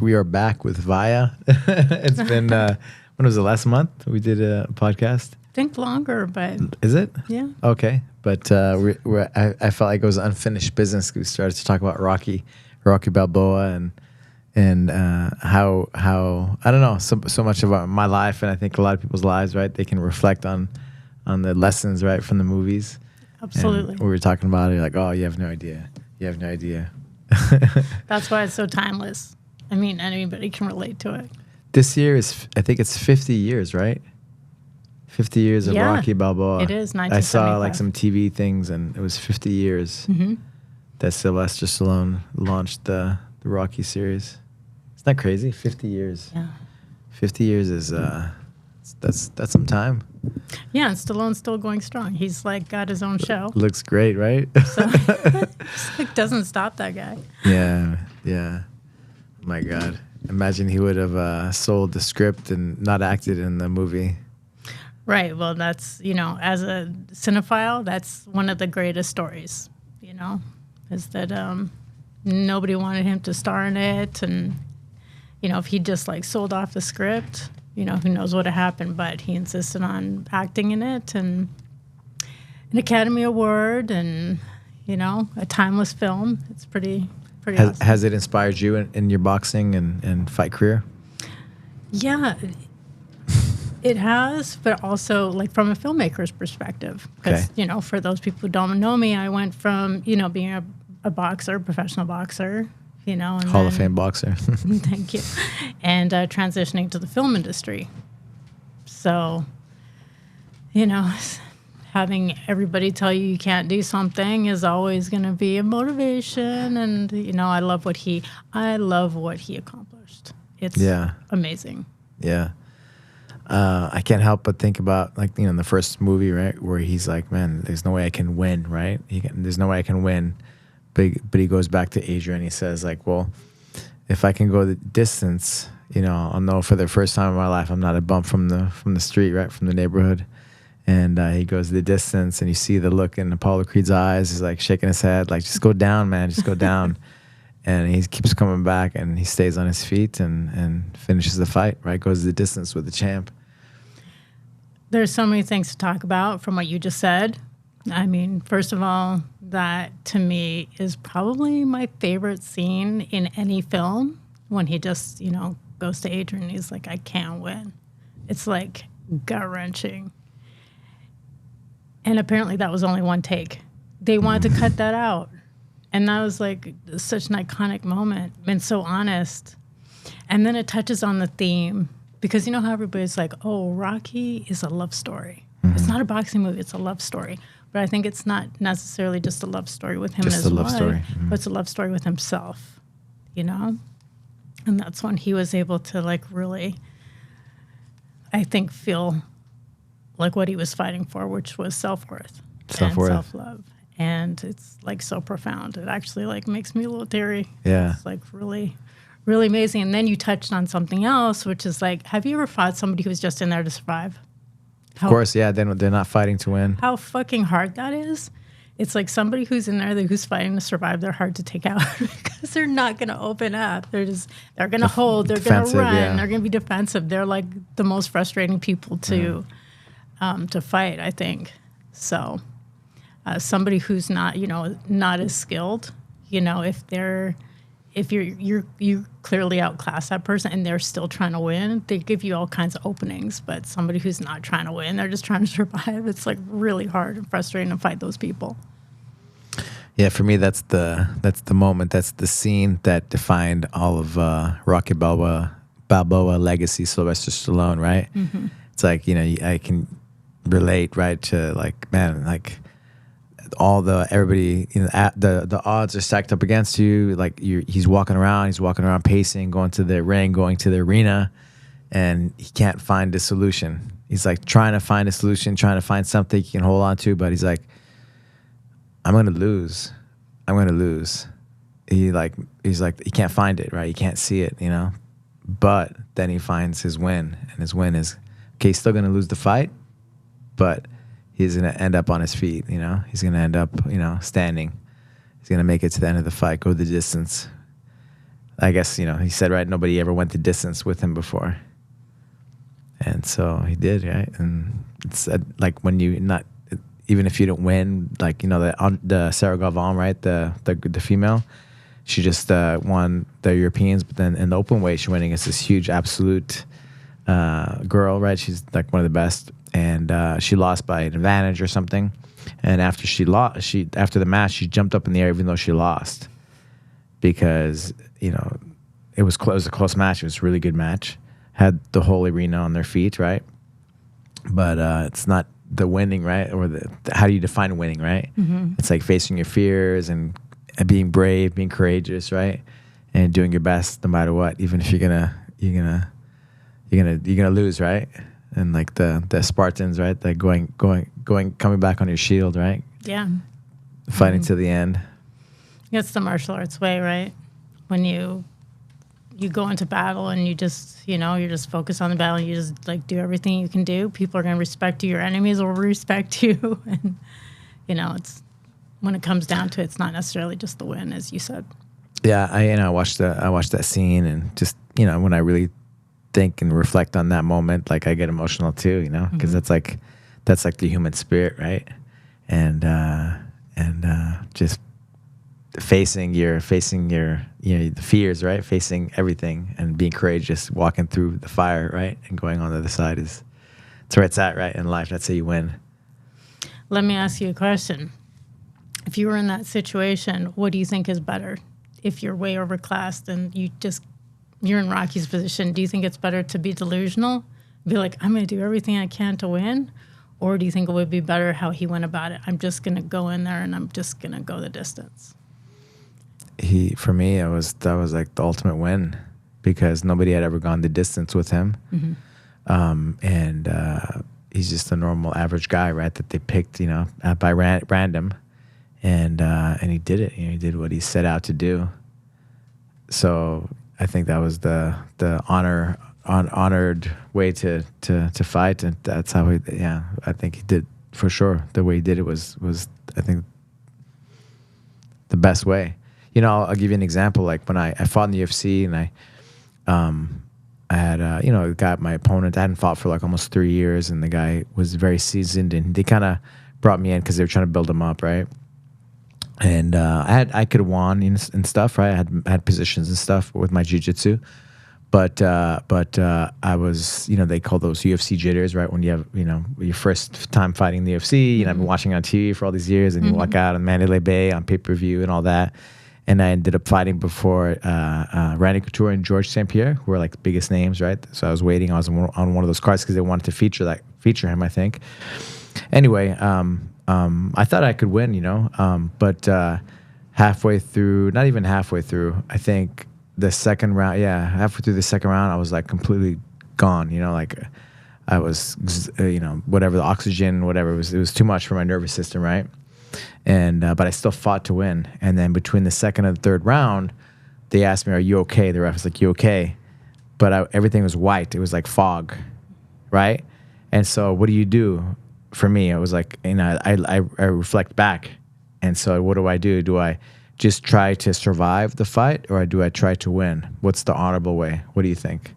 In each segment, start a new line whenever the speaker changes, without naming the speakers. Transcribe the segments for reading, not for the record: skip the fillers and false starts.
We are back with Vaia. It's been, when was it, last month we did a podcast?
I think longer, but...
Is it?
Yeah.
Okay. But I felt like it was unfinished business. We started to talk about Rocky Balboa and how I don't know, so much about my life, and I think a lot of people's lives, right? They can reflect on the lessons, right, from the movies.
Absolutely.
And we were talking about it, you're like, oh, you have no idea. You have no idea.
That's why it's so timeless. I mean, anybody can relate to it.
This year is, I think it's 50 years, right? 50 years of Rocky Balboa.
It is, 1975.
I saw like some TV things, and it was 50 years that Sylvester Stallone launched the Rocky series. Isn't that crazy? 50 years.
Yeah.
50 years is, that's some time.
Yeah, and Stallone's still going strong. He's like got his own show.
Looks great, right?
So it doesn't stop that guy.
Yeah. My God. Imagine he would have sold the script and not acted in the movie.
Right. Well, that's, as a cinephile, that's one of the greatest stories, is that nobody wanted him to star in it. And, if he just like sold off the script, who knows what had happened, but he insisted on acting in it, and an Academy Award and, a timeless film. It's pretty awesome.
Has it inspired you in your boxing and fight career?
Yeah, it has, but also like from a filmmaker's perspective. Because, for those people who don't know me, I went from, being a boxer, professional boxer, and
Hall of Fame boxer.
Thank you. And transitioning to the film industry. So, having everybody tell you can't do something is always going to be a motivation. And, I love what he accomplished. It's amazing.
Yeah. I can't help but think about, like, the first movie, right, where he's like, man, there's no way I can win, right? There's no way I can win. But he goes back to Adrian. He says, like, well, if I can go the distance, I'll know for the first time in my life I'm not a bump from the street, right, from the neighborhood. And he goes the distance, and you see the look in Apollo Creed's eyes. He's like shaking his head, like, just go down, man, just go down. And he keeps coming back, and he stays on his feet and finishes the fight, right? Goes the distance with the champ.
There's so many things to talk about from what you just said. I mean, first of all, that to me is probably my favorite scene in any film, when he just, goes to Adrian and he's like, I can't win. It's like gut-wrenching. And apparently that was only one take. They wanted to cut that out. And that was like such an iconic moment and so honest. And then it touches on the theme, because you know how everybody's like, oh, Rocky is a love story. It's not a boxing movie, it's a love story. But I think it's not necessarily just a love story with him and his wife. Just a love story. But it's a love story with himself, And that's when he was able to, like, really, I think, feel like what he was fighting for, which was self-worth. And self-love. And it's, like, so profound. It actually, like, makes me a little teary.
Yeah.
It's, like, really, really amazing. And then you touched on something else, which is, like, have you ever fought somebody who was just in there to survive?
Of course, yeah. They're not fighting to win.
How fucking hard that is. It's like somebody who's in there who's fighting to survive. They're hard to take out because they're not going to open up. They're going to hold. They're going to run. Yeah. They're going to be defensive. They're like the most frustrating people to fight, I think. So somebody who's not, not as skilled, if you clearly outclass that person and they're still trying to win, they give you all kinds of openings. But somebody who's not trying to win, they're just trying to survive. It's like really hard and frustrating to fight those people.
Yeah, for me, that's the moment. That's the scene that defined all of Rocky Balboa legacy, Sylvester Stallone, right? Mm-hmm. It's like, I can relate, right, to, like, man, like, everybody, the odds are stacked up against you. Like, he's walking around pacing, going to the ring, going to the arena, and he can't find a solution. He's like trying to find a solution, trying to find something he can hold on to, but he's like, I'm gonna lose. He's like, he can't find it, right? He can't see it, But then he finds his win, and his win is, okay, he's still gonna lose the fight, but he's gonna end up on his feet. You know, he's gonna end up, you know, standing. He's gonna make it to the end of the fight, go the distance. I guess, you know, he said, right, nobody ever went the distance with him before, and so he did, right? And it's like when you not, even if you don't win, like, you know, the Sarah Galvan, right, the female, she just won the Europeans, but then in the open weight, she went against this huge absolute girl, right? She's like one of the best, and she lost by an advantage or something. And after after the match, she jumped up in the air even though she lost, because, you know, it was close. It was a close match. It was a really good match. Had the whole arena on their feet, right? But it's not the winning, right? Or how do you define winning, right? Mm-hmm. It's like facing your fears and being brave, being courageous, right? And doing your best no matter what, even if you're gonna lose, right? And like the Spartans, right? Like coming back on your shield, right?
Yeah.
Fighting to the end.
It's the martial arts way, right? When you go into battle and you just, you know, you're just focused on the battle and you just like do everything you can do. People are going to respect you. Your enemies will respect you. And, you know, it's when it comes down to it, it's not necessarily just the win, as you said.
Yeah, I watched that scene, and just, you know, when I really think and reflect on that moment, like I get emotional too, you know, because that's like the human spirit, right? And just facing your you know, the fears, right? Facing everything and being courageous, walking through the fire, right? And going on the other side that's where it's at, right? In life, that's how you win.
Let me ask you a question. If you were in that situation, what do you think is better? If you're way overclassed and you're in Rocky's position, do you think it's better to be delusional? Be like, I'm going to do everything I can to win? Or do you think it would be better how he went about it? I'm just going to go in there and I'm just going to go the distance.
For me, that was like the ultimate win, because nobody had ever gone the distance with him. Mm-hmm. And he's just a normal average guy, right? That they picked, you know, by random. And he did it. You know, he did what he set out to do. So I think that was the honored way to fight, and that's how I think he did for sure. The way he did it was I think the best way. You know, I'll give you an example. Like when I fought in the UFC, and I had you know, got my opponent. I hadn't fought for like almost 3 years, and the guy was very seasoned, and they kind of brought me in because they were trying to build him up, right? And I could have won and stuff, right? I had positions and stuff with my jiu-jitsu, but I was, you know, they call those UFC jitters, right? When you have, you know, your first time fighting the UFC, you know, I've been watching on TV for all these years, and you walk out on Mandalay Bay on pay-per-view and all that. And I ended up fighting before Randy Couture and George St. Pierre, who were like the biggest names, right? So I was waiting. I was on one of those cards because they wanted to feature him, I think. Anyway, I thought I could win, you know, but halfway through, not even halfway through, I think the second round, halfway through the second round, I was like completely gone, you know, like I was, you know, whatever, the oxygen, whatever, it was too much for my nervous system, right? And but I still fought to win. And then between the second and the third round, they asked me, "Are you okay?" The ref was like, "You okay?" But everything was white. It was like fog, right? And so, what do you do? For me, it was like, you know, I reflect back, and so what do? Do I just try to survive the fight, or do I try to win? What's the honorable way? What do you think?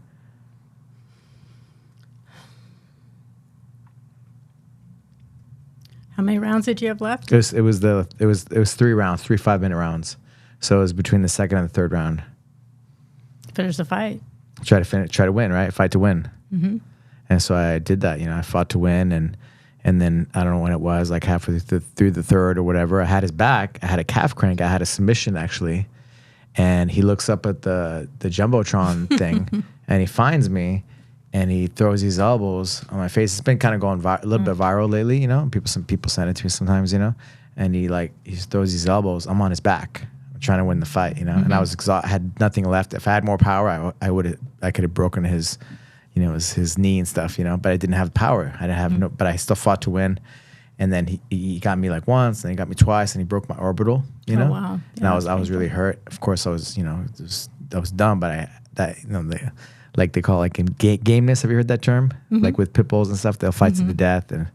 How many rounds did you have left?
It was 3 rounds, 3 5-minute rounds. So it was between the second and the third round.
Finish the fight.
Try to win, right? Fight to win. Mm-hmm. And so I did that. You know, I fought to win, and then I don't know when it was, like halfway through the third or whatever. I had his back. I had a calf crank. I had a submission actually, and he looks up at the jumbotron thing, and he finds me. And he throws these elbows on my face. It's been kind of going a little bit viral lately, you know. Some people send it to me sometimes, you know. And he throws these elbows. I'm on his back, I'm trying to win the fight, you know. Mm-hmm. And I was exhausted. I had nothing left. If I had more power, I could have broken his, you know, his knee and stuff, you know. But I didn't have power. I didn't have But I still fought to win. And then he got me like once, and he got me twice, and he broke my orbital, you know.
Oh, wow.
Yeah, and I was really hurt. Of course, I was, you know, I was dumb, but like they call it like gameness. Have you heard that term? Mm-hmm. Like with pit bulls and stuff, they'll fight to the death, and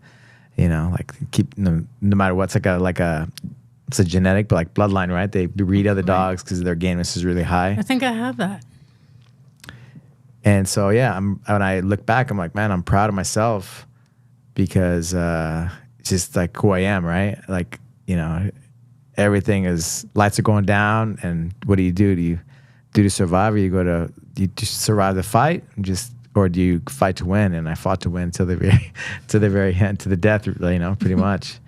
you know, like keep no matter what's like a it's a genetic, but like bloodline, right? They breed other dogs because their gainess is really high.
I think I have that.
And so, yeah, when I look back, I'm like, man, I'm proud of myself because it's just like who I am, right? Like, you know, everything is lights are going down, and what do? Do you do to survive, or do you just survive the fight, or do you fight to win? And I fought to win till the very end, to the death, you know, pretty much.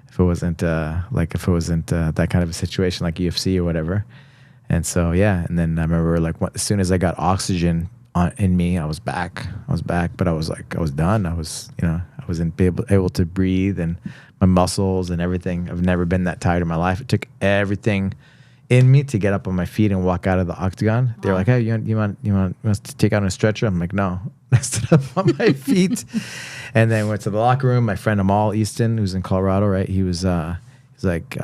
If it wasn't that kind of a situation like UFC or whatever. And so, yeah, and then I remember like as soon as I got oxygen in me, I was back, but I was done. I wasn't able to breathe, and my muscles and everything. I've never been that tired in my life. It took everything in me to get up on my feet and walk out of the octagon. They're like, hey, you want us to take out a stretcher? I'm like, no. I stood up on my feet and then went to the locker room. My friend Amal Easton, who's in Colorado, right? He's like,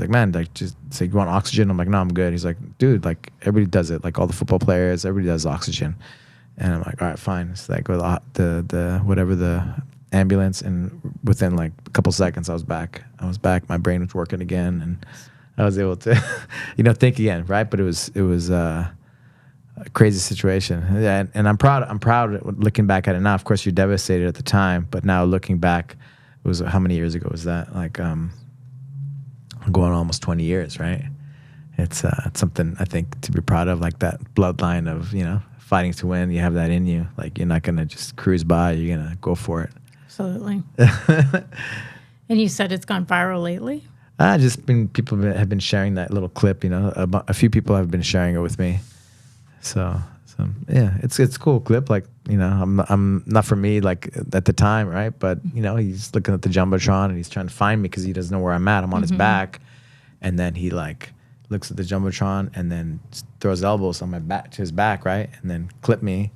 man, like, just say, you want oxygen? I'm like, no, I'm good. He's like, dude, like, everybody does it. Like, all the football players, everybody does oxygen. And I'm like, all right, fine. So I go to the ambulance, and within like a couple seconds, I was back. My brain was working again, and I was able to, think again, right? But it was a crazy situation, and I'm proud looking back at it now. Of course, you're devastated at the time, but now looking back, it was how many years ago was that? Like, going almost 20 years, right? It's something I think to be proud of, like that bloodline of fighting to win. You have that in you. Like, you're not gonna just cruise by. You're gonna go for it.
Absolutely. And you said it's gone viral lately?
People have been sharing that little clip. A few people have been sharing it with me. So yeah, it's a cool clip. Like, I'm not for me like at the time, right? But he's looking at the jumbotron and he's trying to find me because he doesn't know where I'm at. I'm on his back, and then he like looks at the jumbotron and then throws elbows on my back to his back, right? And then clipped me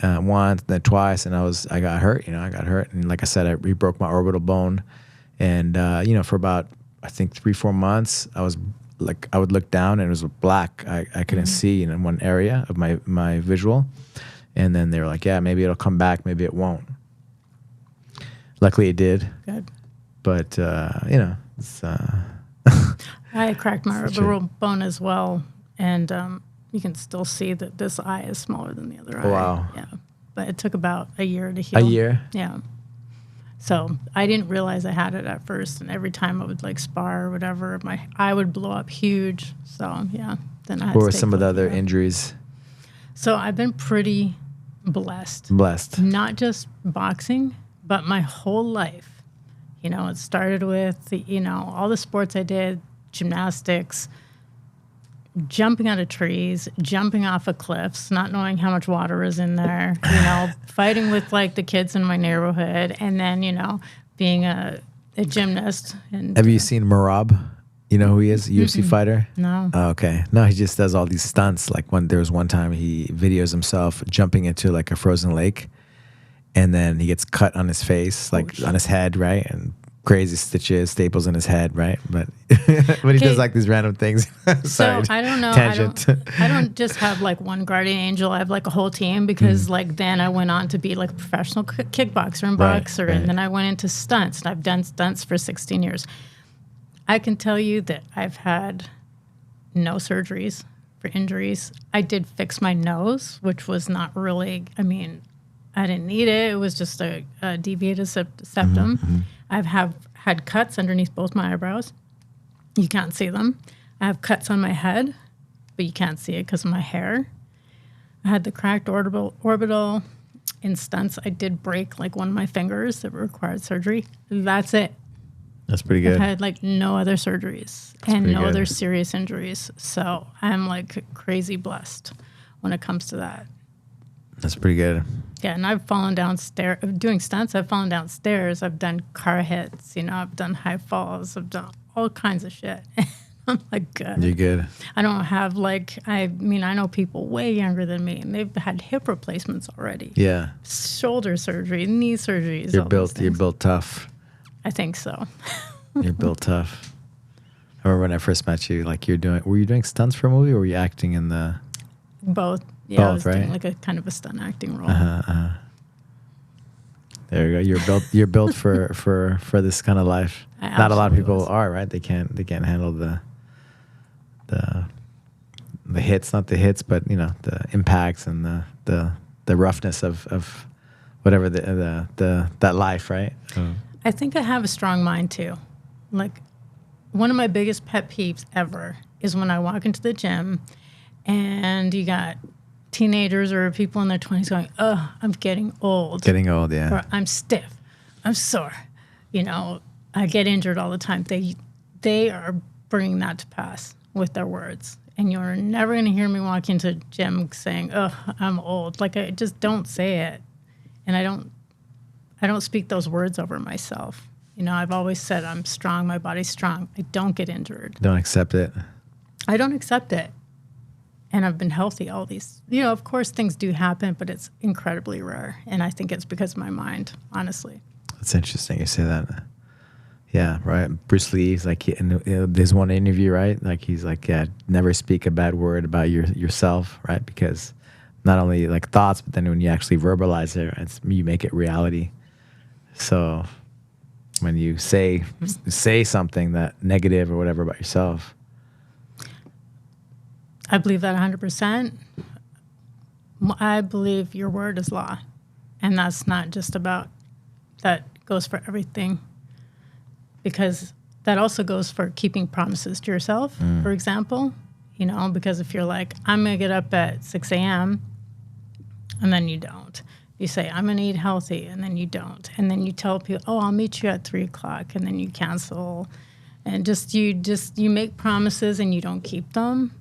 once, then twice, and I got hurt. I got hurt, and like I said, I broke my orbital bone, and for about I think 3-4 months, I would look down and it was black. I couldn't see in one area of my visual, and then they were like, yeah, maybe it'll come back, maybe it won't. Luckily, it did.
Good.
But it's.
I cracked my orbital bone as well, and you can still see that this eye is smaller than the other eye.
Wow.
Yeah, but it took about a year to heal.
A year?
Yeah. So I didn't realize I had it at first, and every time I would like spar or whatever, my eye would blow up huge. So yeah, then I had
What
to
were
stay
some of the
put
other
there.
injuries?
So I've been pretty blessed. Not just boxing, but my whole life. It started with all the sports I did, gymnastics, jumping out of trees, jumping off of cliffs, not knowing how much water is in there, fighting with like the kids in my neighborhood, and then, being a gymnast. And
Have you seen Marab? You know who he is? A UFC fighter?
No.
Oh, okay. No, he just does all these stunts. Like there was one time he videos himself jumping into like a frozen lake, and then he gets cut on his face, like on his head, right? And crazy stitches, staples in his head, right? But he does like these random things. Sorry,
so I don't know.
Tangent.
I don't just have like one guardian angel. I have like a whole team because like then I went on to be like a professional kickboxer and boxer, and then I went into stunts, and I've done stunts for 16 years. I can tell you that I've had no surgeries for injuries. I did fix my nose, which was not really, I didn't need it. It was just a deviated septum. I've had cuts underneath both my eyebrows. You can't see them. I have cuts on my head, but you can't see it because of my hair. I had the cracked orbital in stunts. I did break like one of my fingers that required surgery. That's it.
That's pretty good.
I've had like no other surgeries and no other serious injuries. So I'm like crazy blessed when it comes to that.
That's pretty good.
Yeah, and I've fallen downstairs doing stunts. I've fallen downstairs. I've done car hits. I've done high falls. I've done all kinds of shit. I'm like, good.
You're good.
I don't have like, I know people way younger than me, and they've had hip replacements already.
Yeah.
Shoulder surgery, knee surgeries.
You're built tough.
I think so.
You're built tough. I remember when I first met you, like were you doing stunts for a movie, or were you acting in the?
Both. Yeah, I was
right?
doing like a kind of a stunt acting role.
Yeah, There you go. You're built for this kind of life.
I
Not a lot of
absolutely
people
was.
are, right? They can't handle the hits, not the hits, but you know, the impacts and the roughness of whatever the that life, right?
I think I have a strong mind too. Like, one of my biggest pet peeves ever is when I walk into the gym and you got teenagers or people in their 20s going, "Oh, I'm getting old."
Getting old, yeah.
Or "I'm stiff. I'm sore." You know, I get injured all the time. They are bringing that to pass with their words. And you're never going to hear me walk into a gym saying, "Oh, I'm old." Like, I just don't say it. And I don't speak those words over myself. You know, I've always said I'm strong, my body's strong. I don't get injured.
Don't accept it.
I don't accept it. And I've been healthy all these, you know, of course things do happen, but it's incredibly rare. And I think it's because of my mind, honestly.
That's interesting you say that. Yeah, right. Bruce Lee's like, there's one interview, right? Like he's like, yeah, never speak a bad word about yourself, right? Because not only like thoughts, but then when you actually verbalize it, you make it reality. So when you say something that negative or whatever about yourself,
I believe that 100%. I believe your word is law. And that's not just about, that goes for everything. Because that also goes for keeping promises to yourself, for example. You know, because if you're like, "I'm going to get up at 6 a.m., and then you don't. You say, "I'm going to eat healthy," and then you don't. And then you tell people, "Oh, I'll meet you at 3 o'clock," and then you cancel. And you make promises and you don't keep them,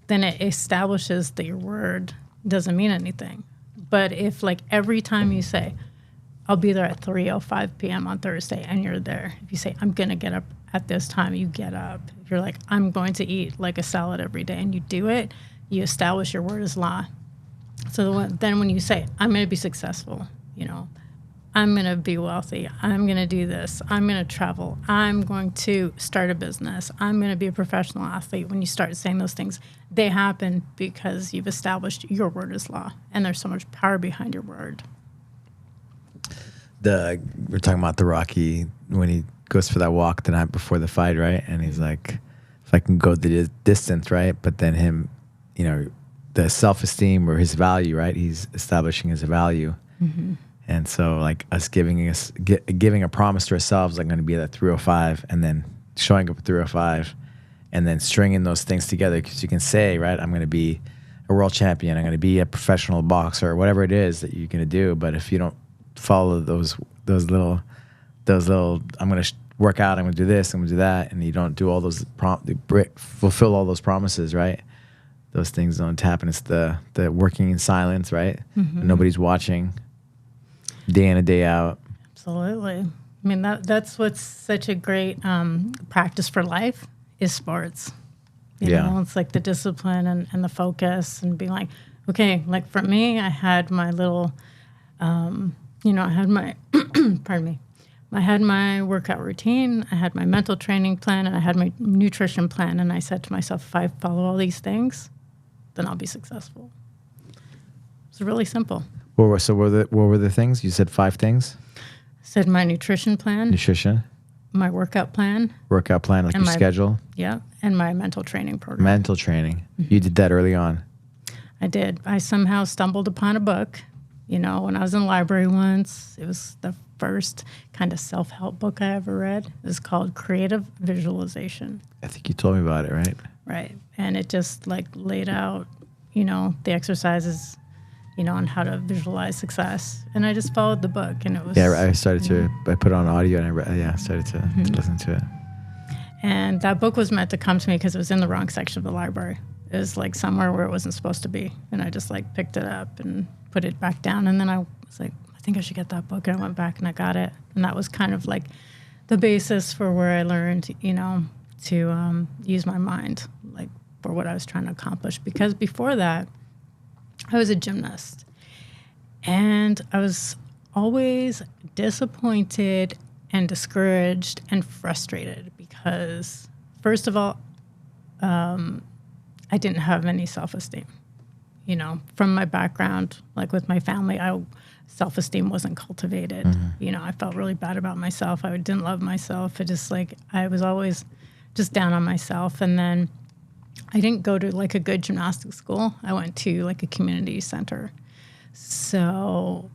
then it establishes that your word doesn't mean anything. But if, like, every time you say, "I'll be there at 3:05 p.m. on Thursday," and you're there. If you say, "I'm going to get up at this time," you get up. If you're like, "I'm going to eat like a salad every day," and you do it, you establish your word as law. So then when you say, "I'm going to be successful," you know, "I'm going to be wealthy, I'm going to do this, I'm going to travel, I'm going to start a business, I'm going to be a professional athlete," when you start saying those things, they happen because you've established your word as law. And there's so much power behind your word.
We're talking about the Rocky when he goes for that walk the night before the fight, right? And he's like, "If I can go the distance," right? But then him, you know, the self-esteem or his value, right? He's establishing his value. Mm-hmm. And so like us giving a promise to ourselves, like, I'm going to be at 3:05, and then showing up at 3:05 and then stringing those things together. Because you can say, right, "I'm going to be a world champion, I'm going to be a professional boxer," or whatever it is that you're going to do. But if you don't follow those little, "I'm going to work out, I'm going to do this, I'm going to do that," and you don't do all those fulfill all those promises, right? Those things don't happen. It's the working in silence, right? Mm-hmm. Nobody's watching, day in and day out.
Absolutely. I mean, that's what's such a great practice for life is sports. You know, it's like the discipline and the focus and being like, okay, like for me, I had my little, you know, I had my, pardon me, I had my workout routine, I had my mental training plan, and I had my nutrition plan. And I said to myself, if I follow all these things, then I'll be successful. It's really simple.
What were the things? You said 5 things?
I said my nutrition plan.
Nutrition.
My workout plan.
Workout plan, like your schedule.
Yeah, and my mental training program.
Mental training. Mm-hmm. You did that early on.
I did. I somehow stumbled upon a book. You know, when I was in the library once, it was the first kind of self-help book I ever read. It was called Creative Visualization.
I think you told me about it, right?
Right. And it just like laid out, you know, the exercises, you know, on how to visualize success. And I just followed the book, and it was...
Yeah, I started to... I put it on audio, and I started to listen to it.
And that book was meant to come to me because it was in the wrong section of the library. It was like somewhere where it wasn't supposed to be. And I just like picked it up and put it back down. And then I was like, I think I should get that book. And I went back and I got it. And that was kind of like the basis for where I learned, you know, to use my mind, like for what I was trying to accomplish. Because before that, I was a gymnast. And I was always disappointed and discouraged and frustrated because, first of all, I didn't have any self-esteem. You know, from my background, like with my family, self-esteem wasn't cultivated. You know, I felt really bad about myself. I didn't love myself. I was always just down on myself. And then I didn't go to like a good gymnastics school. I went to like a community center. So,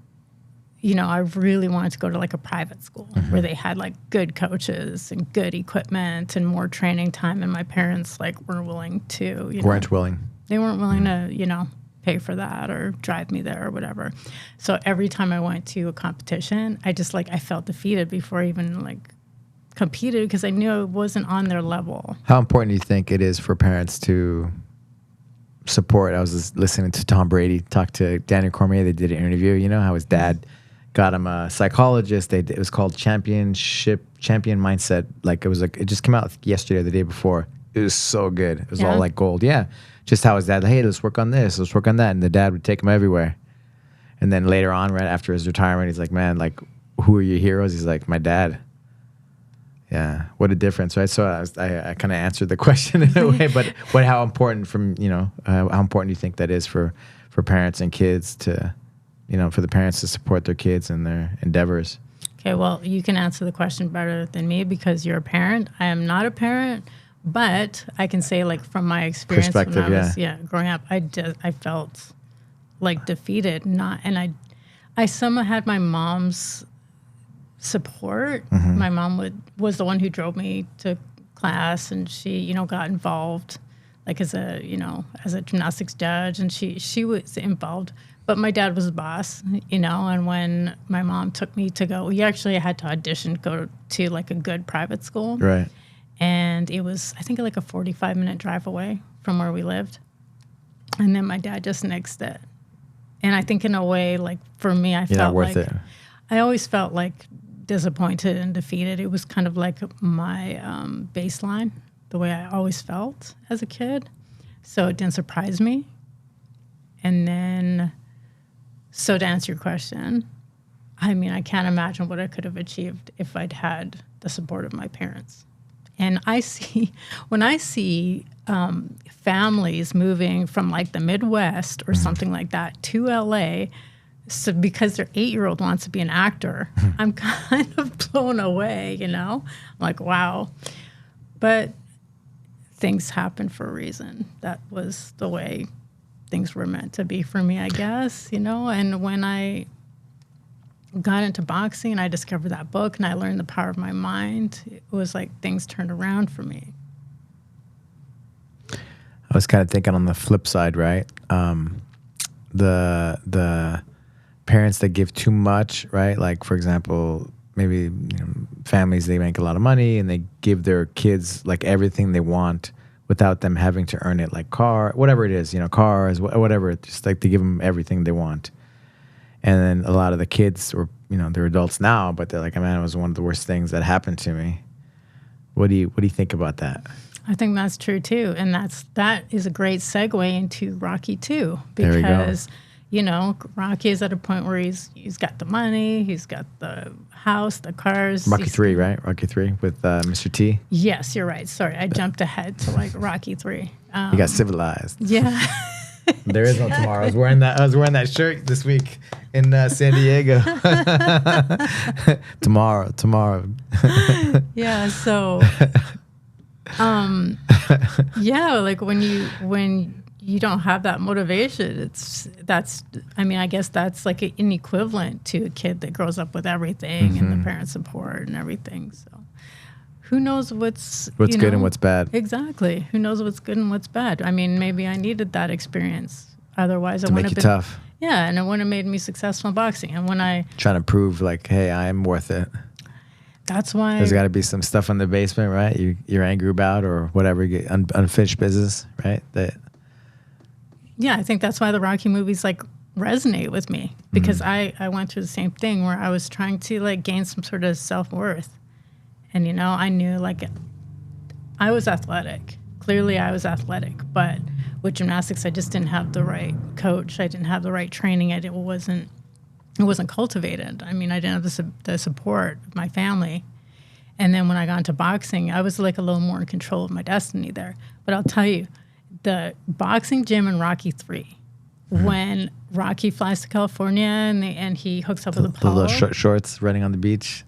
you know, I really wanted to go to like a private school where they had like good coaches and good equipment and more training time. And my parents like weren't willing to,
Weren't willing.
They weren't willing to, you know, pay for that or drive me there or whatever. So every time I went to a competition, I just like, I felt defeated before I even like competed because I knew I wasn't on their level.
How important do you think it is for parents to support? I was just listening to Tom Brady talk to Daniel Cormier. They did an interview, you know, how his dad got him a psychologist. It was called Champion Mindset. Like it just came out yesterday or the day before. It was so good. It was all like gold. Yeah. Just how his dad, hey, let's work on this, let's work on that. And the dad would take him everywhere. And then later on, right after his retirement, he's like, man, like, who are your heroes? He's like, my dad. Yeah. What a difference, right? So I kind of answered the question in a way, but how important how important do you think that is for parents and kids to, you know, for the parents to support their kids and their endeavors?
Okay, well, you can answer the question better than me because you're a parent. I am not a parent. But I can say, like, from my experience when I was growing up, I felt like defeated. I somehow had my mom's support. My mom was the one who drove me to class, and she, you know, got involved, like as a gymnastics judge, and she was involved. But my dad was the boss, you know. And when my mom took me to go, we actually had to audition, go to like a good private school,
right?
And it was, I think, like a 45-minute drive away from where we lived. And then my dad just nixed it. And I think in a way, like, for me, I felt like I always felt like disappointed and defeated. It was kind of like my baseline, the way I always felt as a kid. So it didn't surprise me. And then, so to answer your question, I mean, I can't imagine what I could have achieved if I'd had the support of my parents. And when I see families moving from like the Midwest or something like that to LA, so because their 8-year-old wants to be an actor, I'm kind of blown away, you know? I'm like, wow. But things happen for a reason. That was the way things were meant to be for me, I guess, you know? And when I got into boxing and I discovered that book and I learned the power of my mind, it was like things turned around for me.
I was kind of thinking on the flip side, right? The parents that give too much, right? Like, for example, maybe families, they make a lot of money and they give their kids like everything they want without them having to earn it, like whatever it is, cars, whatever. Just like they give them everything they want. And then a lot of the kids were, they're adults now, but they're like, man, it was one of the worst things that happened to me. What do you think about that?
I think that's true too. And that is a great segue into Rocky too,
because,
Rocky is at a point where he's got the money, he's got the house, the cars.
Rocky 3, right? Rocky 3 with Mr. T.
Yes, you're right. Sorry, I jumped ahead to like Rocky 3.
You got civilized.
Yeah.
There is no tomorrow. I was wearing that shirt this week in San Diego. Tomorrow.
Yeah. So, like when you don't have that motivation, I guess that's like an equivalent to a kid that grows up with everything and the parent support and everything. So, who knows what's
good and what's bad?
Exactly. Who knows what's good and what's bad? I mean, maybe I needed that experience. Otherwise, I wouldn't have been
tough.
Yeah, and it wouldn't have made me successful in boxing. And when I
trying to prove like, hey, I'm worth it.
That's why
there's got to be some stuff in the basement, right? You're angry about or whatever, you get unfinished business, right?
Yeah, I think that's why the Rocky movies like resonate with me because I went through the same thing where I was trying to like gain some sort of self-worth. And, I knew, like, I was athletic. Clearly, I was athletic. But with gymnastics, I just didn't have the right coach. I didn't have the right training. It wasn't cultivated. I mean, I didn't have the support of my family. And then when I got into boxing, I was, like, a little more in control of my destiny there. But I'll tell you, the boxing gym in Rocky 3 when Rocky flies to California and he hooks up with
The
Apollo.
little shorts running on the beach.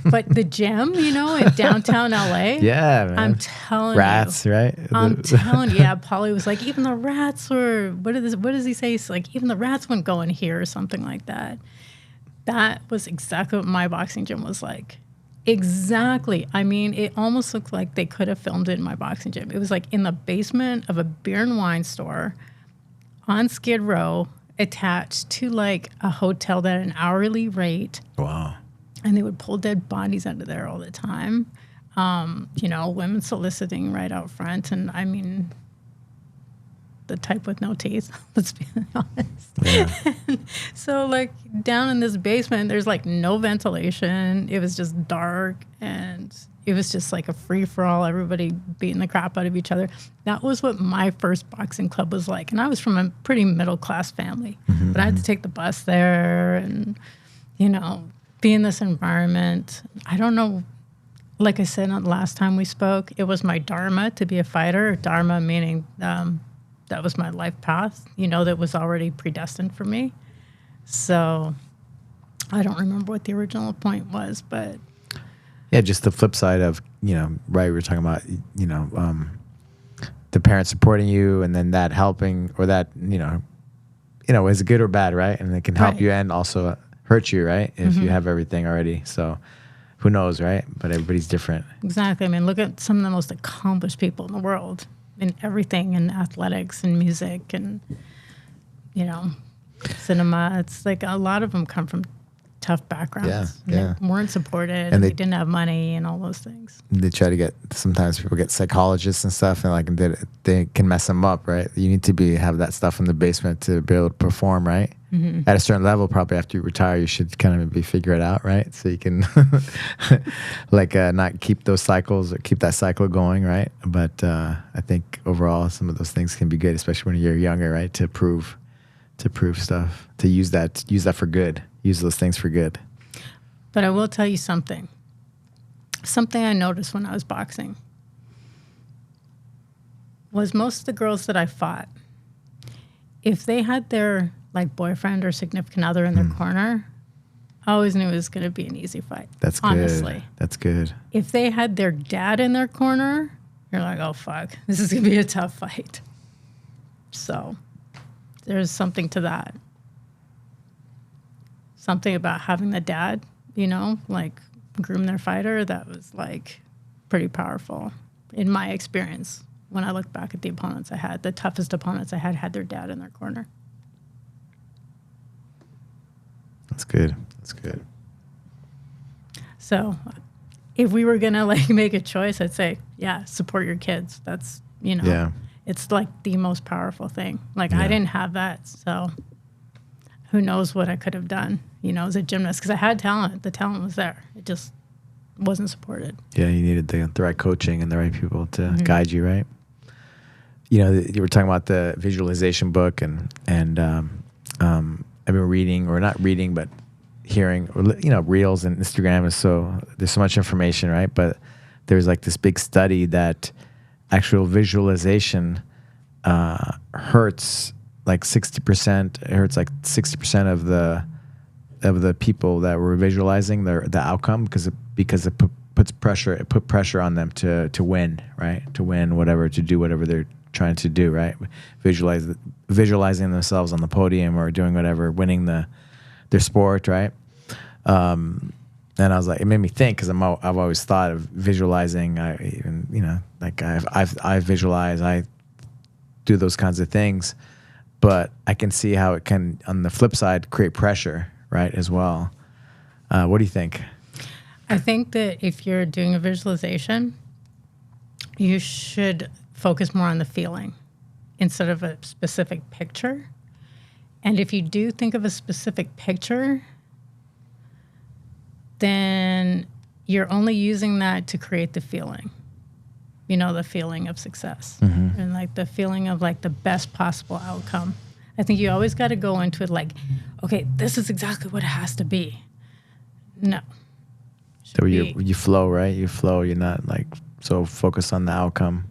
But the gym, you know, in downtown LA.
Yeah, man.
I'm telling
Rats,
you.
right?
I'm telling you. Yeah, Paulie was like, even the rats were, what does he say? He's like, even the rats wouldn't go in here or something like that. That was exactly what my boxing gym was like. Exactly. I mean, it almost looked like they could have filmed it in my boxing gym. It was like in the basement of a beer and wine store on Skid Row, attached to like a hotel that had an hourly rate.
Wow.
And they would pull dead bodies out of there all the time. You know, women soliciting right out front. And I mean, the type with no teeth, let's be honest.
Yeah.
So like down in this basement, there's like no ventilation. It was just dark and it was just like a free for all, everybody beating the crap out of each other. That was what my first boxing club was like. And I was from a pretty middle class family, but I had to take the bus there and, you know, be in this environment. I don't know. Like I said, the last time we spoke, it was my dharma to be a fighter. Dharma meaning, that was my life path, you know, that was already predestined for me. So I don't remember what the original point was, but.
Yeah, just the flip side of, you know, right, we were talking about, you know, the parents supporting you and then that helping or that, you know, is good or bad, right? And it can help you and also hurt you, right? If you have everything already. So who knows, right? But everybody's different.
Exactly. I mean, look at some of the most accomplished people in the world. In everything, in athletics and music and, you know, cinema. It's like a lot of them come from tough backgrounds.
Yeah.
They weren't supported and they didn't have money and all those things.
They try to get, sometimes people get psychologists and stuff and like they can mess them up, right? You need to have that stuff in the basement to be able to perform, right? At a certain level, probably after you retire, you should kind of figure it out, right? So you can like not keep those cycles or keep that cycle going, right? But I think overall, some of those things can be good, especially when you're younger, right? To prove stuff, to use that for good, use those things for good.
But I will tell you something I noticed when I was boxing was most of the girls that I fought, if they had their like boyfriend or significant other in their corner, I always knew it was going to be an easy fight.
That's
honestly.
good. That's good.
If they had their dad in their corner, you're like, oh, fuck, this is going to be a tough fight. So there's something to that. Something about having the dad, you know, like groom their fighter, that was like pretty powerful in my experience. When I look back at the opponents I had, the toughest opponents I had their dad in their corner.
That's good. That's good.
So if we were going to like make a choice, I'd say, yeah, support your kids. That's, you know, it's like the most powerful thing. Like I didn't have that. So who knows what I could have done, you know, as a gymnast, because I had talent. The talent was there. It just wasn't supported. Yeah,
you needed the right coaching and the right people to guide you, right? You know, you were talking about the visualization book and I've been reading, or not reading, but hearing, or, you know, reels and Instagram is there's so much information, right? But there's like this big study that actual visualization hurts like 60%. It hurts like 60% of the people that were visualizing the outcome because it put pressure on them to win, right? To win whatever, to do whatever they're trying to do, right? Visualizing themselves on the podium or doing whatever, winning their sport, right? And I was like, it made me think, because I've always thought of visualizing. I even, you know, like I visualize, I do those kinds of things, but I can see how it can, on the flip side, create pressure, right, as well. What do you think?
I think that if you're doing a visualization, you should focus more on the feeling instead of a specific picture. And if you do think of a specific picture, then you're only using that to create the feeling, you know, the feeling of success and like the feeling of like the best possible outcome. I think you always got to go into it like, okay, this is exactly what it has to be. No.
So you flow, right? You flow. You're not like so focused on the outcome.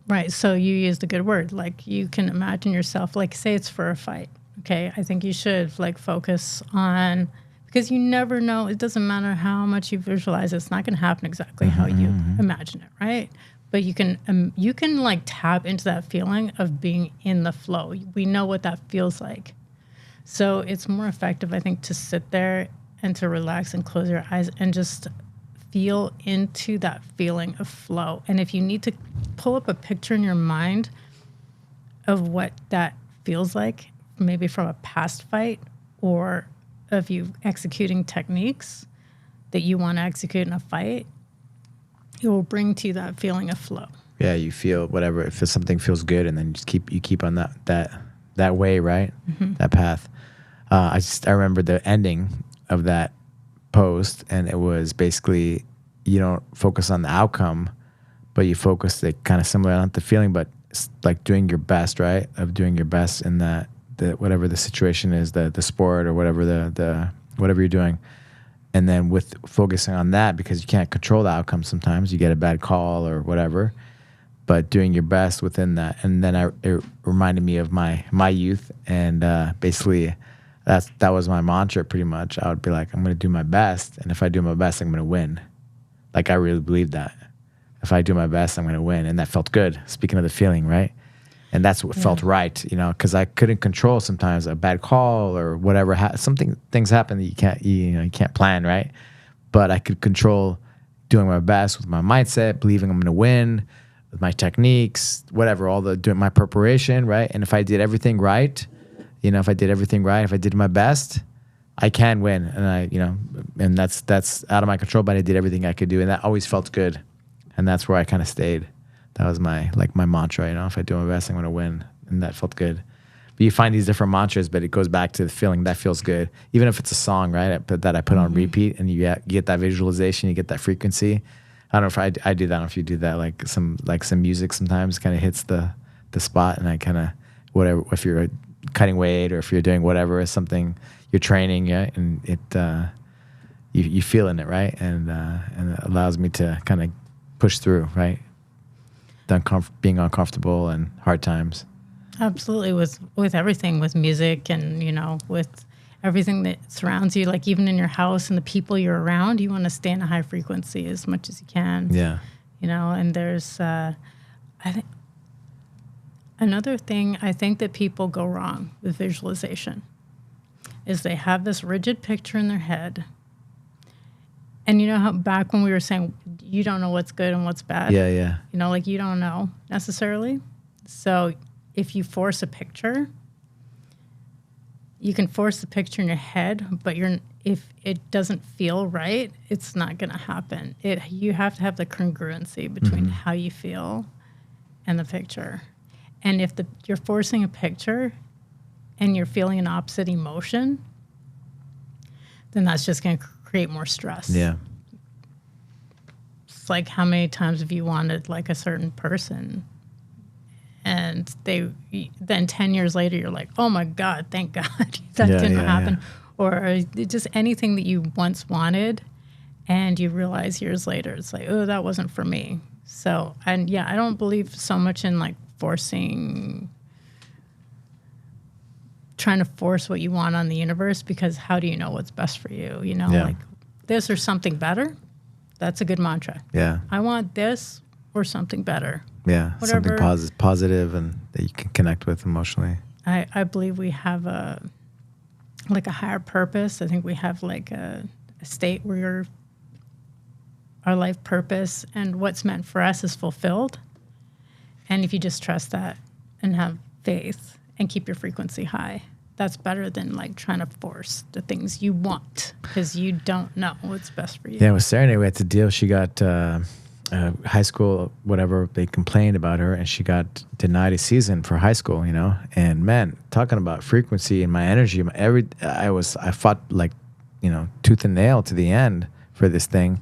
Right. So you used a good word. Like you can imagine yourself, like say it's for a fight. okay, I think you should like focus on, because you never know. It doesn't matter how much you visualize. It's not going to happen exactly how you imagine it, right? But you can like tap into that feeling of being in the flow. We know what that feels like. So it's more effective, I think, to sit there and to relax and close your eyes and just feel into that feeling of flow. And if you need to pull up a picture in your mind of what that feels like, maybe from a past fight or of you executing techniques that you want to execute in a fight, it will bring to you that feeling of flow.
Yeah, you feel whatever. If something feels good, and then you keep on that way, right? That path. I remember the ending of that post, and it was basically you don't focus on the outcome, but you focus kind of similar, not the feeling, but like doing your best, right? Of doing your best in the whatever the situation is, the sport or whatever the whatever you're doing. And then with focusing on that, because you can't control the outcome sometimes, you get a bad call or whatever, but doing your best within that. And then it reminded me of my youth, and basically that was my mantra pretty much. I would be like, I'm going to do my best, and if I do my best, I'm going to win. Like I really believed that. If I do my best, I'm going to win. And that felt good. Speaking of the feeling, right? And that's what felt right, because I couldn't control sometimes a bad call or whatever. Things happen that you can't plan, right? But I could control doing my best with my mindset, believing I'm going to win, with my techniques, whatever, doing my preparation, right? And if I did everything right, if I did my best, I can win. And and that's out of my control, but I did everything I could do, and that always felt good. And that's where I kind of stayed. That was my mantra, if I do my best, I'm going to win. And that felt good. But you find these different mantras, but it goes back to the feeling that feels good. Even if it's a song, right, that I put on repeat, and you get that visualization, you get that frequency. I don't know if I do that. I don't know if you do that. Like some music sometimes kind of hits the spot, and I kind of, whatever, if you're cutting weight or if you're doing whatever, something you're training, and it you feel in it, right? And it allows me to kind of push through, right? Being uncomfortable and hard times.
Absolutely, with everything, with music and with everything that surrounds you, like even in your house and the people you're around, you want to stay in a high frequency as much as you can.
Yeah.
And there's I think another thing I think that people go wrong with visualization is they have this rigid picture in their head. And how back when we were saying you don't know what's good and what's bad.
Yeah.
Like you don't know necessarily. So if you force a picture, you can force the picture in your head, but if it doesn't feel right, it's not going to happen. You have to have the congruency between how you feel and the picture. And if you're forcing a picture and you're feeling an opposite emotion, then that's just going to create more stress.
Yeah.
It's like, how many times have you wanted like a certain person, and then 10 years later you're like, oh my God, thank God that didn't happen. Or just anything that you once wanted, and you realize years later it's like, oh, that wasn't for me. So, and I don't believe so much in like trying to force what you want on the universe, because how do you know what's best for you? Like this or something better. That's a good mantra. Yeah. I want this or something better.
Yeah. Whatever. Something positive and that you can connect with emotionally.
I believe we have a higher purpose. I think we have like a state where our life purpose and what's meant for us is fulfilled. And if you just trust that and have faith and keep your frequency high, that's better than like trying to force the things you want, because you don't know what's best for you.
Yeah, with Serenade, we had to deal. She got high school, whatever, they complained about her, and she got denied a season for high school, And man, talking about frequency and my energy, I fought like, tooth and nail to the end for this thing.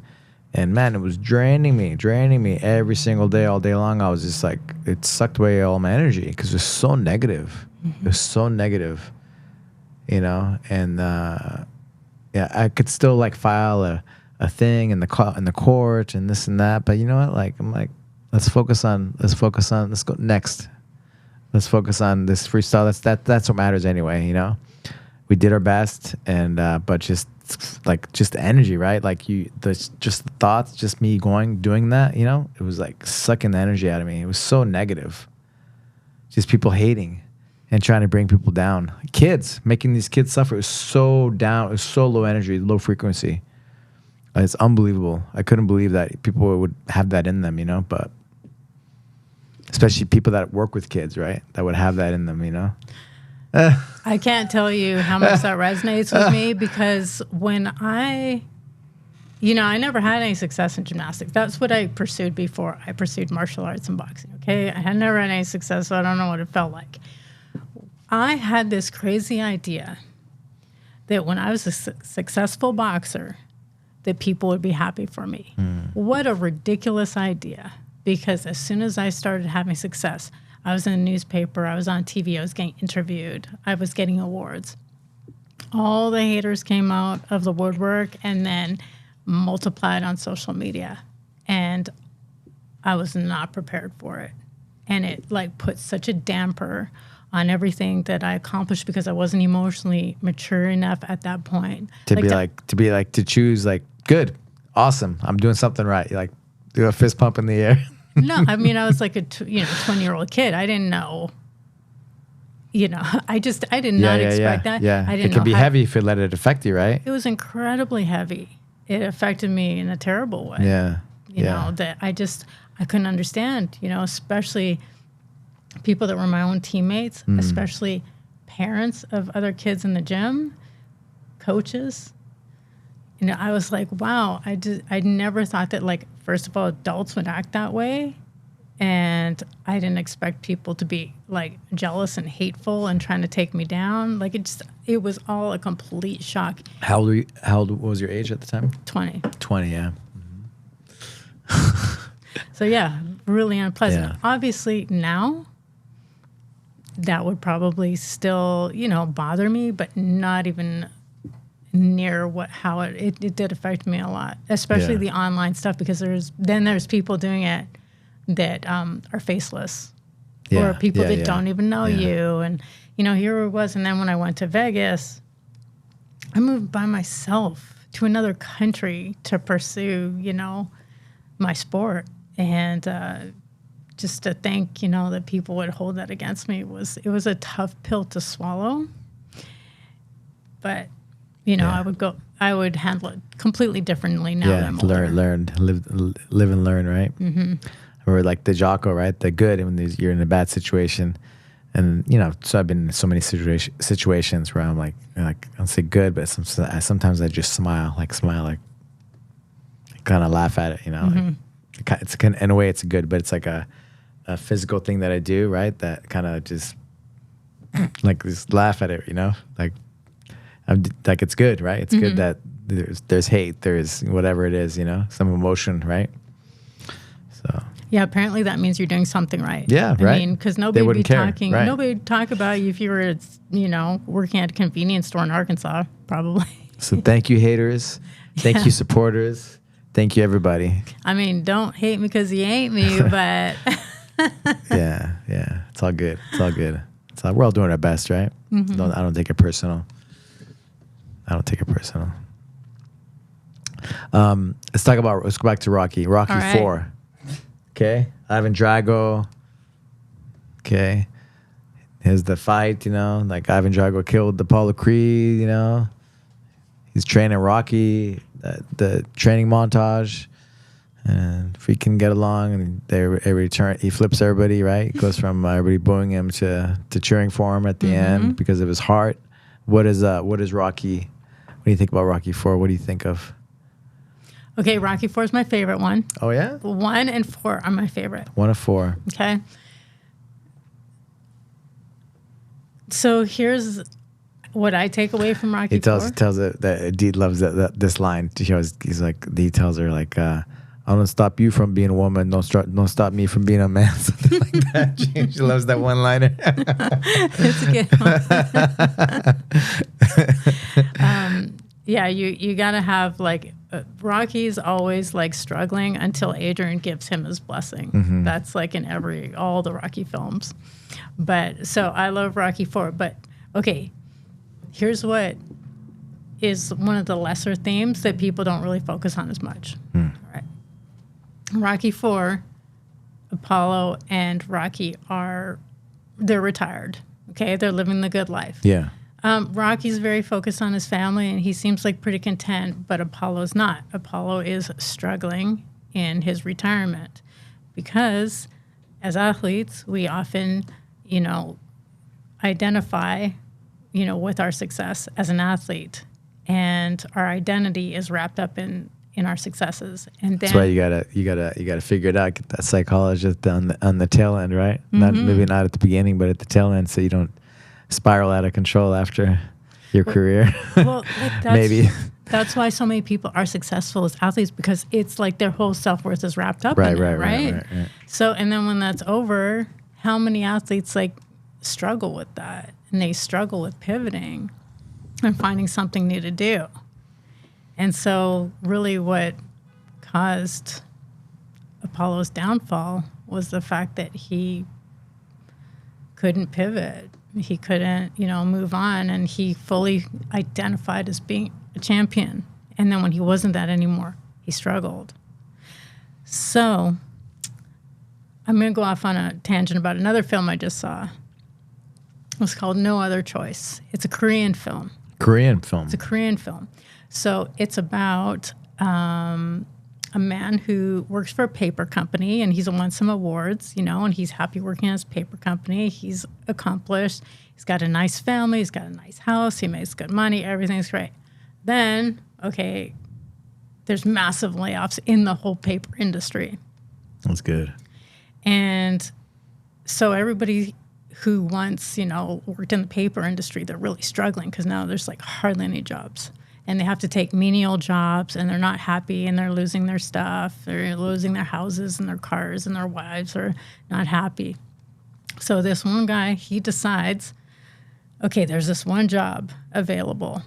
And man, it was draining me every single day, all day long. I was just like, it sucked away all my energy because it was so negative. It was so negative, And I could still like file a thing in the court and this and that. But you know what? Like I'm like, let's go next. Let's focus on this freestyle. That's what matters anyway, you know? We did our best, and but just the energy, right? Like just the thoughts, just me doing that, you know? It was like sucking the energy out of me. It was so negative. Just people hating and trying to bring people down. Kids, making these kids suffer. It was so down. It was so low energy, low frequency. It's unbelievable. I couldn't believe that people would have that in them, you know? But especially people that work with kids, right? That would have that in them, you know?
I can't tell you how much that resonates with me, because when I never had any success in gymnastics. That's what I pursued before. I pursued martial arts and boxing, okay? I had never had any success, so I don't know what it felt like. I had this crazy idea that when I was a successful boxer, that people would be happy for me. What a ridiculous idea, because as soon as I started having success, I was in a newspaper, I was on TV, I was getting interviewed, I was getting awards. All the haters came out of the woodwork and then multiplied on social media. And I was not prepared for it. And it like put such a damper on everything that I accomplished, because I wasn't emotionally mature enough at that point.
To choose like, good, awesome, I'm doing something right. You like do a fist pump in the air.
No, I mean, I was like a 20-year-old kid. I didn't know. I did not expect that.
Yeah,
I didn't
it can be heavy if you let it affect you, right?
It was incredibly heavy. It affected me in a terrible way.
Yeah.
You know, that I couldn't understand, especially people that were my own teammates, especially parents of other kids in the gym, coaches. I was like, wow, I never thought that, like, first of all, adults would act that way. And I didn't expect people to be like jealous and hateful and trying to take me down. Like it was all a complete shock.
How old was your age at the time?
20.
20, yeah.
So yeah, really unpleasant.
Yeah.
Obviously now that would probably still, bother me, but not even near how it did affect me a lot, especially the online stuff, because there's people doing it that are faceless, or people that don't even know you. And, here it was. And then when I went to Vegas, I moved by myself to another country to pursue, my sport. And just to think, that people would hold that against me it was a tough pill to swallow. But, I would handle it completely differently now that I'm older.
Live and learn, right? Mm-hmm. Or like the Jocko, right? The good, when you're in a bad situation. And, so I've been in so many situations where I'm like, I don't say good, but sometimes I just smile, kind of laugh at it,
Mm-hmm.
Like, it's in a way it's good, but it's like a physical thing that I do, right? That kind of just just laugh at it, like I'm like, it's good, right? It's good that there's hate, there's whatever it is, some emotion, right? So.
Yeah, apparently that means you're doing something right.
Yeah, right.
I mean, because nobody would be talking.
Right.
Nobody would talk about you if you were, working at a convenience store in Arkansas, probably.
So thank you, haters. Thank you, supporters. Thank you, everybody.
I mean, don't hate me because you ain't me, but.
Yeah. It's all good. We're all doing our best, right? Mm-hmm. I don't take it personal. Let's go back to Rocky. Rocky
right.
4. Okay. Ivan Drago. Okay. Here's the fight, like Ivan Drago killed Apollo Creed, He's training Rocky, the training montage. And if we can get along, and he flips everybody, right? He goes from everybody booing him to cheering for him at the end because of his heart. What is Rocky? What do you think about Rocky 4? What do you think of?
Okay, Rocky 4 is my favorite one.
Oh, yeah?
1 and 4 are my favorite.
1 of 4.
Okay. So here's what I take away from Rocky 4.
He tells it that Deed loves this line. He tells her like, "I don't stop you from being a woman. Don't stop me from being a man." Something like that. She loves that one liner.
It's a good one. Yeah, you gotta have like Rocky's always like struggling until Adrian gives him his blessing. That's like in all the Rocky films. But so I love Rocky 4. But okay, here's what is one of the lesser themes that people don't really focus on as much. All right. Rocky 4, Apollo and Rocky they're retired. Okay, they're living the good life.
Yeah.
Rocky's very focused on his family, and he seems like pretty content, but Apollo's not. Apollo is struggling in his retirement because as athletes, we often, identify, with our success as an athlete, and our identity is wrapped up in our successes. And then,
that's why you gotta figure it out. Get that psychologist on the tail end, right? Maybe not at the beginning, but at the tail end, so you don't spiral out of control after your career.
Well,
maybe
that's why so many people are successful as athletes, because it's like their whole self-worth is wrapped up
right,
in it,
right.
So, and then when that's over, how many athletes like struggle with that, and they struggle with pivoting and finding something new to do. And so really what caused Apollo's downfall was the fact that he couldn't pivot. He couldn't, move on, and he fully identified as being a champion. And then when he wasn't that anymore, he struggled. So I'm going to go off on a tangent about another film I just saw. It was called No Other Choice. It's a Korean film. It's a Korean film. So it's about a man who works for a paper company, and he's won some awards, and he's happy working at his paper company. He's accomplished. He's got a nice family. He's got a nice house. He makes good money. Everything's great. Then, okay, there's massive layoffs in the whole paper industry.
That's good.
And so everybody who once, worked in the paper industry, they're really struggling because now there's like hardly any jobs. And they have to take menial jobs, and they're not happy, and they're losing their stuff. They're losing their houses and their cars, and their wives are not happy. So this one guy, he decides, okay, there's this one job available.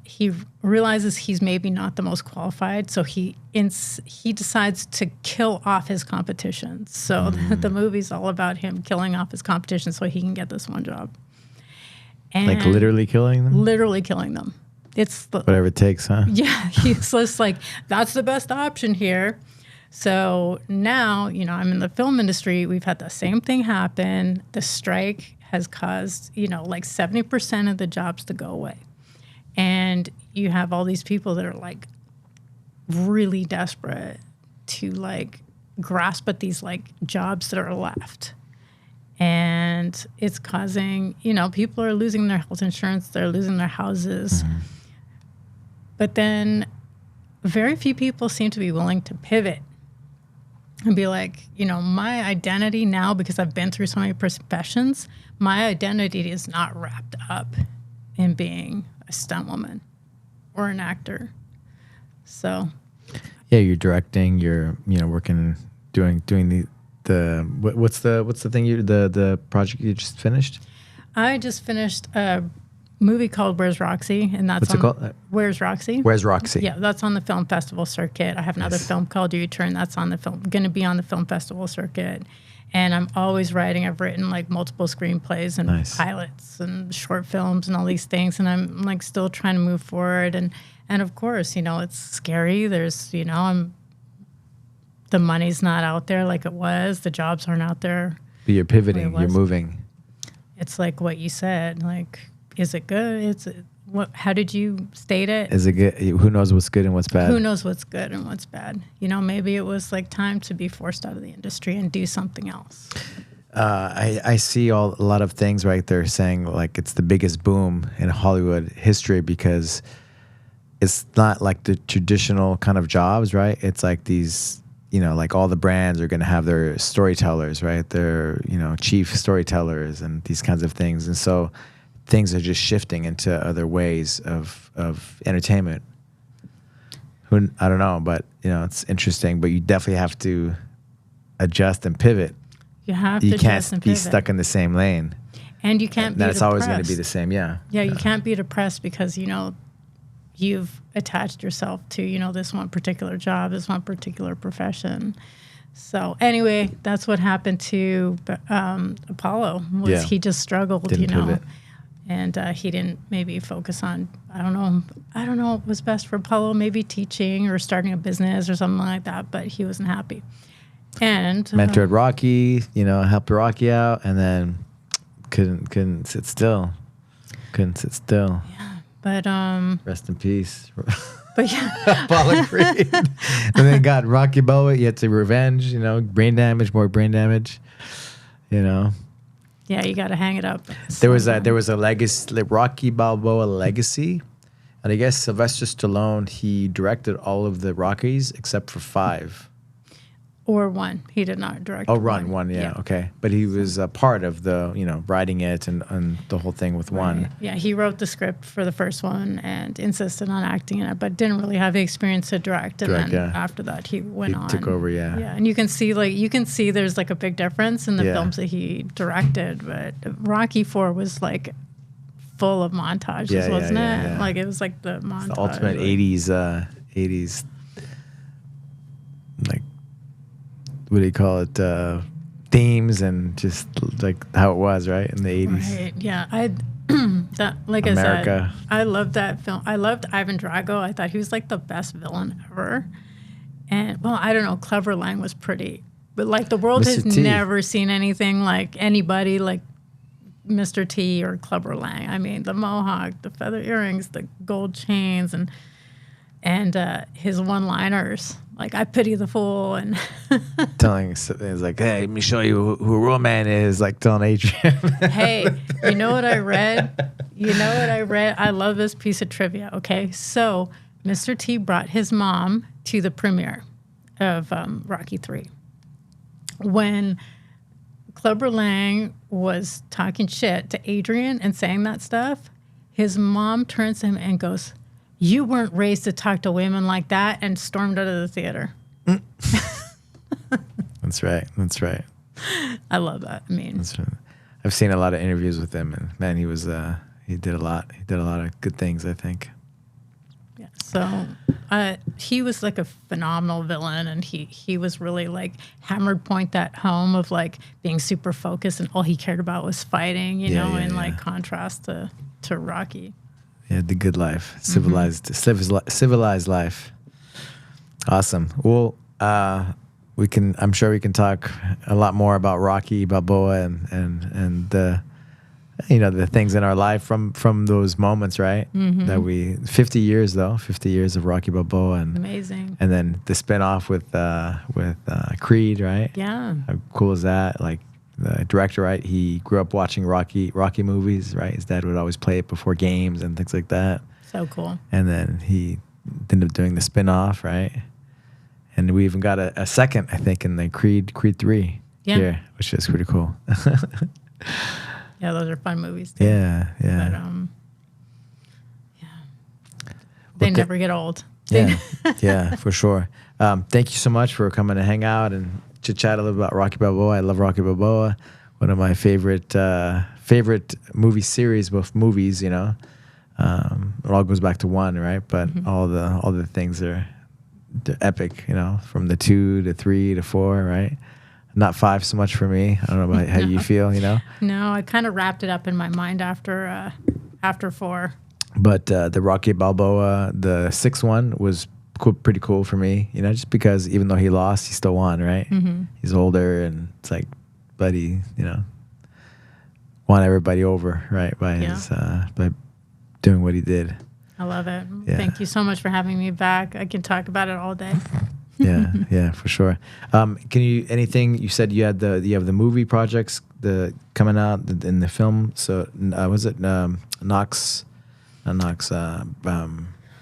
He realizes he's maybe not the most qualified, so he decides to kill off his competition. So the movie's all about him killing off his competition so he can get this one job. And
like literally killing them?
Literally killing them. It's
whatever it takes, huh?
Yeah, he's just like, that's the best option here. So now, I'm in the film industry. We've had the same thing happen. The strike has caused, like 70% of the jobs to go away. And you have all these people that are like really desperate to like grasp at these like jobs that are left. And it's causing, people are losing their health insurance. They're losing their houses. But then very few people seem to be willing to pivot and be like, my identity now, because I've been through so many professions, my identity is not wrapped up in being a stunt woman or an actor. So,
yeah, you're directing, you're working, doing the what's the thing the project you just finished?
I just finished a movie called Where's Roxy, and that's
what's it called?
Where's Roxy?
Where's Roxy?
Yeah, that's on the film festival circuit. I have another film called U-Turn that's on the film, going to be on the film festival circuit. And I'm always writing. I've written like multiple screenplays and pilots and short films and all these things, and I'm like still trying to move forward. And of course, it's scary. There's the money's not out there like it was. The jobs aren't out there.
But you're pivoting. You're moving.
It's like what you said. Like, is it good? How did you state it?
Is it good? Who knows what's good and what's bad?
Who knows what's good and what's bad? Maybe it was like time to be forced out of the industry and do something else.
I see a lot of things right there saying like it's the biggest boom in Hollywood history because it's not like the traditional kind of jobs, right? It's like these, like all the brands are going to have their storytellers, right? Their, chief storytellers and these kinds of things. And so things are just shifting into other ways of entertainment. I don't know, but it's interesting. But you definitely have to adjust and pivot.
You have to adjust and pivot.
You can't be stuck in the same lane.
And you can't be depressed.
That's always going to be the same, yeah.
Yeah, you can't be depressed because, you've attached yourself to, this one particular job, this one particular profession. So anyway, that's what happened to Apollo. He just struggled,
Didn't pivot.
and he didn't maybe focus on, I don't know what was best for Apollo, maybe teaching or starting a business or something like that, but he wasn't happy. And
mentored Rocky, helped Rocky out, and then couldn't sit still.
Yeah, but
rest in peace.
But yeah,
Apollo Creed. And then got Rocky Balboa. He had to revenge. More brain damage.
Yeah, you got to hang it up.
There was a legacy, Rocky Balboa legacy, and I guess Sylvester Stallone, he directed all of the Rockies except for 5.
Or 1. He did not direct.
Oh, one, yeah, okay. But he was a part of the, writing it and the whole thing with 1.
Yeah, he wrote the script for the first one and insisted on acting in it, but didn't really have the experience to direct. And then after that, he went on.
Took over, yeah.
Yeah, and you can see there's like a big difference in the films that he directed, but Rocky 4 was like full of montages, wasn't it?
Yeah.
Like it was like the montage.
It's the ultimate 80s, like, what do you call it? Themes and just like how it was, right, in the 80s.
Right. Yeah. I said, I loved that film. I loved Ivan Drago. I thought he was like the best villain ever. And I don't know, Clever Lang was pretty, but like the world has never seen anything like anybody like Mr. T or Clever Lang. I mean, the mohawk, the feather earrings, the gold chains, and his one-liners. Like, I pity the fool, and
telling, it's like, hey, let me show you who a real man is, like telling Adrian.
Hey, you know what I read? I love this piece of trivia, okay? So, Mr. T brought his mom to the premiere of Rocky III. When Clubber Lang was talking shit to Adrian and saying that stuff, his mom turns to him and goes, "You weren't raised to talk to women like that," and stormed out of the theater.
That's right.
I love that. I mean,
I've seen a lot of interviews with him, and man, he did a lot. He did a lot of good things, I think.
Yeah. So he was like a phenomenal villain, and he was really like hammered point that home of like being super focused, and all he cared about was fighting, in like contrast to Rocky.
Yeah, the good life, civilized life. Awesome. Well, I'm sure we can talk a lot more about Rocky Balboa and the, the things in our life from those moments, right? That 50 years of Rocky Balboa, and
amazing.
And then the spinoff with Creed, right?
Yeah.
How cool is that? Like, the director, right? He grew up watching Rocky movies, right? His dad would always play it before games and things like that.
So cool.
And then he ended up doing the spin-off, right? And we even got a second, I think, in the Creed 3 here, which is pretty cool.
Yeah, those are fun movies too.
Yeah.
But, they never get old.
Yeah, for sure. Thank you so much for coming to hang out and chit-chat a little about Rocky Balboa. I love Rocky Balboa. One of my favorite movie series, both movies, it all goes back to 1, right? But all the things they're epic, from the 2 to 3 to 4, right? Not 5 so much for me. I don't know about how you feel,
No, I kind of wrapped it up in my mind after 4.
But the Rocky Balboa, the 6th one was pretty cool for me, just because even though he lost, he still won, right? He's older, and it's like, buddy, won everybody over, right? By his by doing what he did.
I love it. Yeah. Thank you so much for having me back. I can talk about it all day.
yeah, for sure. Can you you said you have the movie projects coming out in the film? So was it Knox?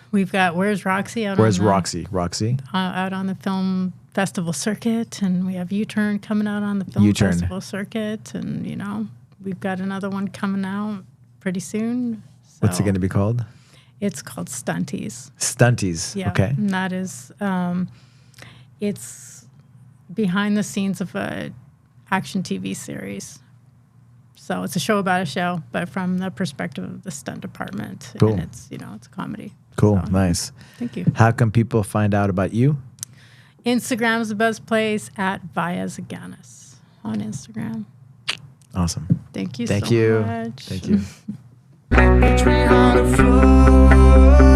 We've got Where's Roxy out.
Where's Roxy?
Out on the film festival circuit, and we have U-Turn coming out on the film festival circuit, and we've got another one coming out pretty soon. So
what's it going to be called?
It's called Stunties.
Stunties.
Yeah,
okay.
And that is it's behind the scenes of a action TV series. So it's a show about a show, but from the perspective of the stunt department.
Cool.
And it's, it's a comedy.
Cool.
So,
Nice.
Thank you.
How can people find out about you?
Instagram is the best place, at Vaia Zaganas on Instagram.
Awesome.
Thank you
Thank
so
you.
much.
Thank you.
Teach me how to flow.